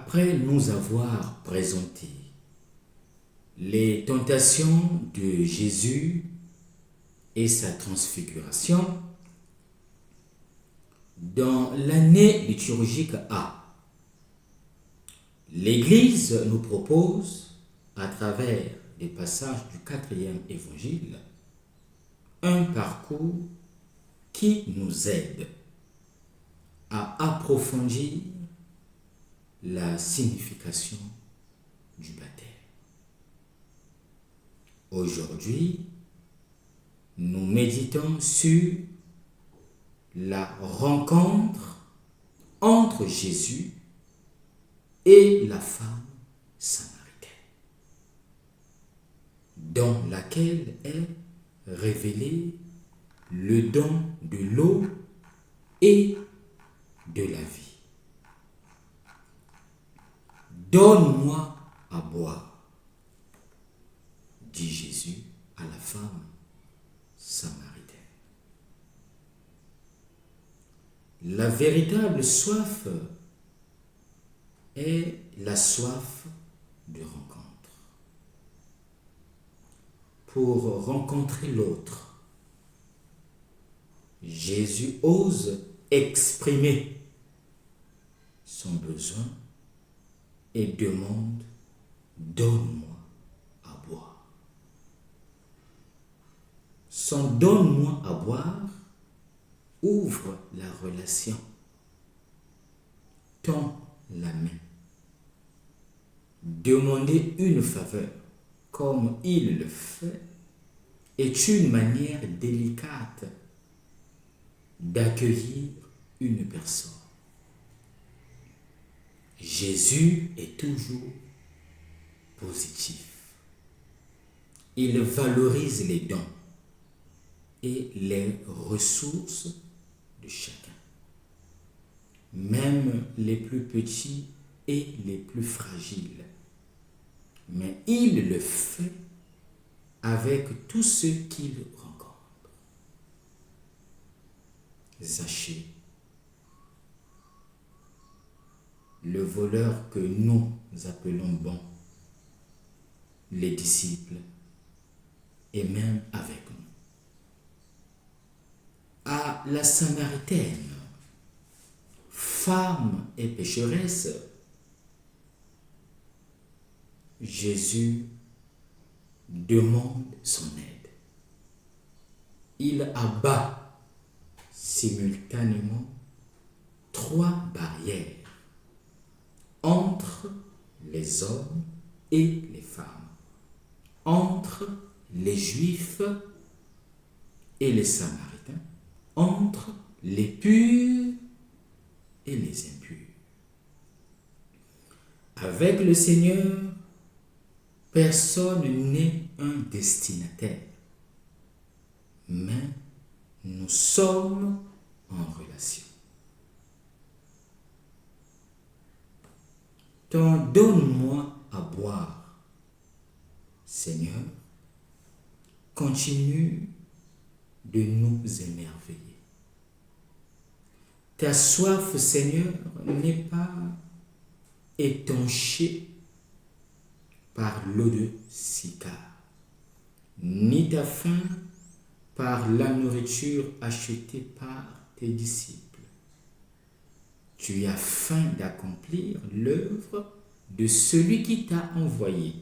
Après nous avoir présenté les tentations de Jésus et sa transfiguration, dans l'année liturgique A, l'Église nous propose, à travers les passages du 4e évangile, un parcours qui nous aide à approfondir la signification du baptême. Aujourd'hui, nous méditons sur la rencontre entre Jésus et la femme samaritaine, dans laquelle est révélé le don de l'eau et de la vie. Donne-moi à boire, dit Jésus à la femme samaritaine. La véritable soif est la soif de rencontre. Pour rencontrer l'autre, Jésus ose exprimer son besoin et demande « Donne-moi à boire ». Son « Donne-moi à boire » ouvre la relation, tend la main. Demander une faveur comme il le fait est une manière délicate d'accueillir une personne. Jésus est toujours positif. Il valorise les dons et les ressources de chacun, même les plus petits et les plus fragiles. Mais il le fait avec tous ceux qu'il rencontre. Zachée, le voleur que nous appelons bon, les disciples, et même avec nous. À la Samaritaine, femme et pécheresse, Jésus demande son aide. Il abat simultanément 3 barrières entre les hommes et les femmes, entre les Juifs et les Samaritains, entre les purs et les impurs. Avec le Seigneur, personne n'est un destinataire, mais nous sommes en relation. Donne-moi à boire, Seigneur, continue de nous émerveiller. Ta soif, Seigneur, n'est pas étanchée par l'eau de Sychar, ni ta faim par la nourriture achetée par tes disciples. Tu as faim d'accomplir l'œuvre de celui qui t'a envoyé,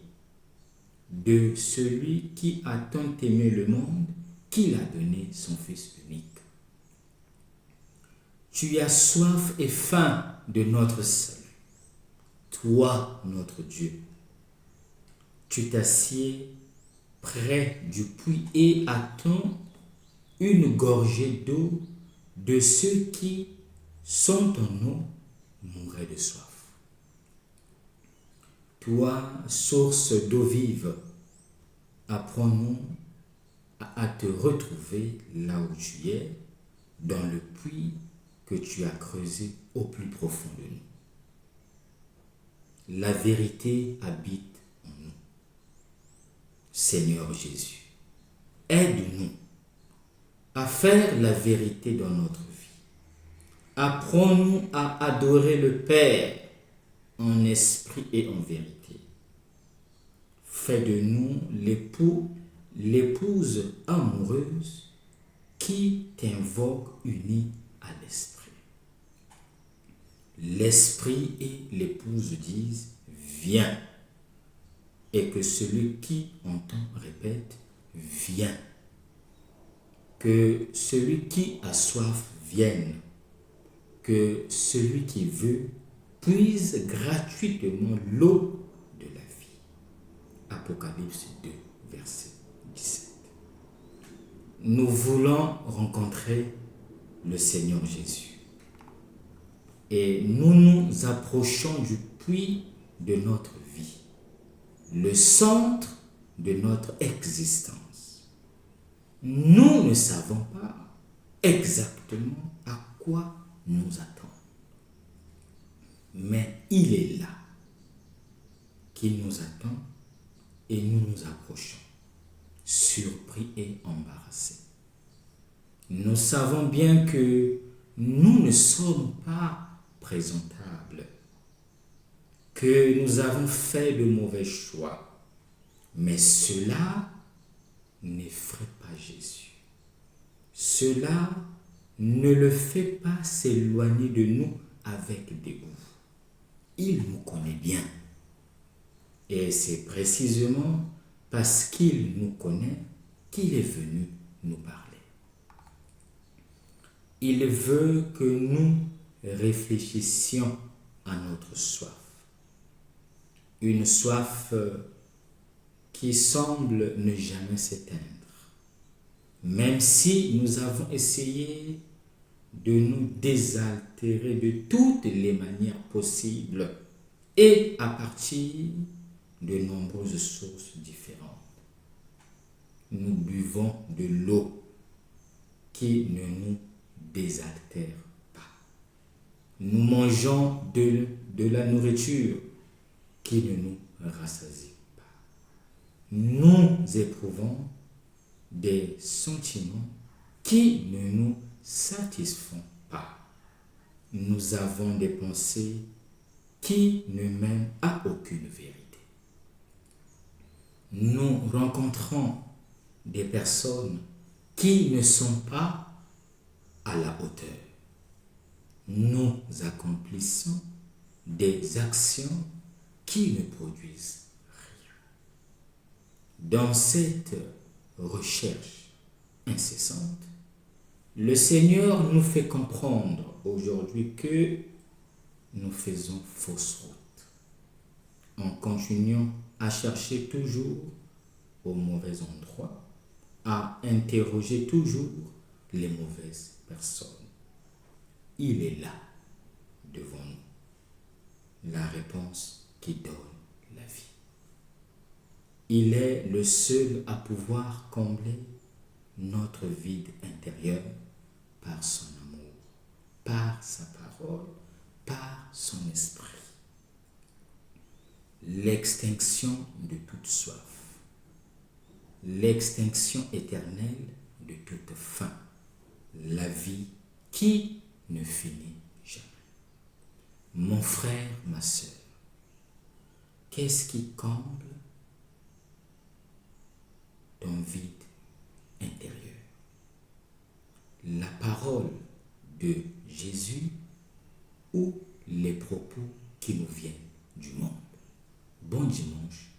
de celui qui a tant aimé le monde qu'il a donné son Fils unique. Tu as soif et faim de notre salut, toi, notre Dieu. Tu t'assieds près du puits et attends une gorgée d'eau de ceux qui sont en eau mourraient de soif. Toi, source d'eau vive, apprends-nous à te retrouver là où tu es, dans le puits que tu as creusé au plus profond de nous. La vérité habite en nous. Seigneur Jésus, aide-nous à faire la vérité dans notre vie. Apprends-nous à adorer le Père en esprit et en vérité. Fais de nous l'épouse amoureuse qui t'invoque unie à l'esprit. L'esprit et l'épouse disent viens, et que celui qui entend répète viens. Que celui qui a soif vienne, que celui qui veut puise gratuitement l'eau de la vie. Apocalypse 2, verset 17. Nous voulons rencontrer le Seigneur Jésus. Et nous nous approchons du puits de notre vie, le centre de notre existence. Nous ne savons pas exactement à quoi nous attendre. Mais il est là, qui nous attend, et nous nous approchons, surpris et embarrassés. Nous savons bien que nous ne sommes pas présentables, que nous avons fait de mauvais choix, mais cela n'effraie pas Jésus. Cela ne le fait pas s'éloigner de nous avec dégoût. Il nous connaît bien. Et c'est précisément parce qu'il nous connaît qu'il est venu nous parler. Il veut que nous réfléchissions à notre soif. Une soif qui semble ne jamais s'éteindre. Même si nous avons essayé de nous désaltérer de toutes les manières possibles et à partir de nombreuses sources différentes. Nous buvons de l'eau qui ne nous désaltère pas. Nous mangeons de la nourriture qui ne nous rassasie pas. Nous éprouvons des sentiments qui ne nous satisfont pas. Nous avons des pensées qui ne mènent à aucune vérité. Nous rencontrons des personnes qui ne sont pas à la hauteur. Nous accomplissons des actions qui ne produisent rien. Dans cette recherche incessante, le Seigneur nous fait comprendre aujourd'hui que nous faisons fausse route en continuant à chercher toujours au mauvais endroit, à interroger toujours les mauvaises personnes. Il est là, devant nous, la réponse qui donne la vie. Il est le seul à pouvoir combler notre vide intérieur par son amour, par sa parole, par son esprit. L'extinction de toute soif, l'extinction éternelle de toute faim, la vie qui ne finit jamais. Mon frère, ma sœur, qu'est-ce qui comble ton vide intérieur? La parole de Jésus ou les propos qui nous viennent du monde? Bon dimanche